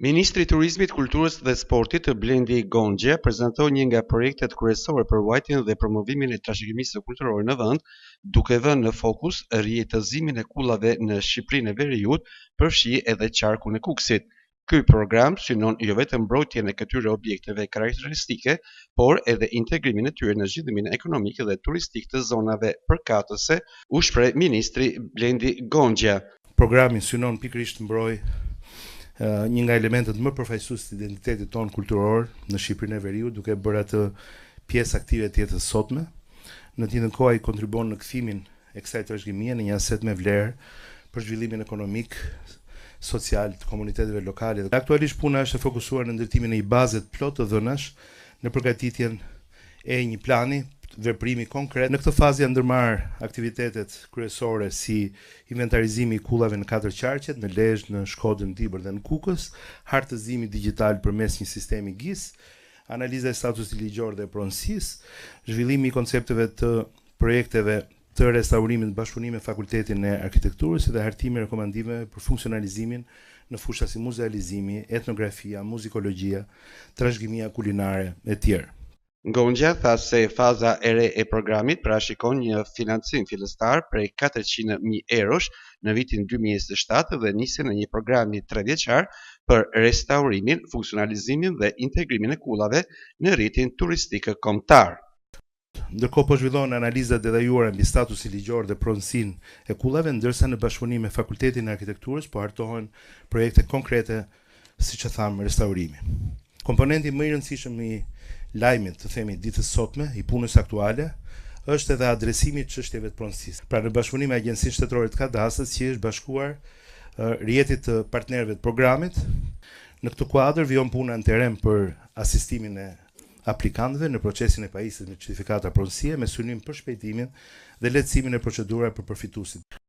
Ministri i Turizmit, Kulturës dhe Sportit Blendi Gonxha prezantoi një nga projektet kryesore për ruajtjen dhe promovimin e trashëgimisë kulturore në vend, duke vënë në fokus rijetëzimin e kullave në Shqipërinë e Veriut, përfshi edhe qarkun e Kukësit. Ky program synon jo vetëm mbrojtjen e këtyre objekteve karakteristike, por edhe integrimin e tyre në zhvillimin ekonomik dhe turistik të zonave përkatëse, u shpreh Ministri Blendi Gonxha. Programi synon pikërisht të mbrojë një nga elementet më përfaqësues të identitetit tonë kulturor në Shqipërinë e Veriut, duke bërë atë pjesë aktive të jetës sotme. Në të njëjtën kohë ai kontribuon në kthimin e kësaj trashëgimie në një aset me vlerë për zhvillimin ekonomik, social të komuniteteve lokale. Aktualisht puna është e fokusuar në ndërtimin e një baze të plotë të dhënash në përgatitjen e një plani veprimi konkret. Në këtë fazë janë ndërmarrë aktivitetet kryesore si inventarizimi i kullave në 4 qarqet, në Lezhë, në Shkodër, në Tibër dhe në Kukës, hartëzimi digjital përmes një sistemi GIS, analiza e statusit ligjor dhe pronësisë, zhvillimi i koncepteve të projekteve të restaurimit bashkëpunim me Fakultetin e Arkitekturës dhe hartimi i rekomandimeve për funksionalizimin në fusha si muzealizimi, etnografia, muzikologjia, trashëgimia kulinare e tjerë. Gonxha tha se faza e re e programit parashikon një financim fillestar prej 400.000 eurosh në vitin 2027 dhe nisi në një program 3 vjeçar për restaurimin, funksionalizimin dhe integrimin e kullave në rrjetin turistik kombëtar. Ndërkohë po zhvillohen analizat detajuara mbi statusin ligjor dhe pronësinë e kullave, ndërsa në bashkëpunim me Fakultetin e Arkitekturës po hartohen projekte konkrete, siç e tham, restaurimi. Komponenti më i rëndësishëm i lajmit, të themi, ditës sotme, i punës aktuale, është edhe adresimi i çështjeve të pronësisë. Pra në bashkëpunim me Agjencinë Shtetërore të Kadastrit, që është bashkuar rrjetit të partnerëve të programit, në këtë kuadër vjen puna në terren për asistimin e aplikantëve në procesin e pajisjes me certifikata pronësie me synim për shpejtimin dhe lehtësimin e procedurave për përfituesit.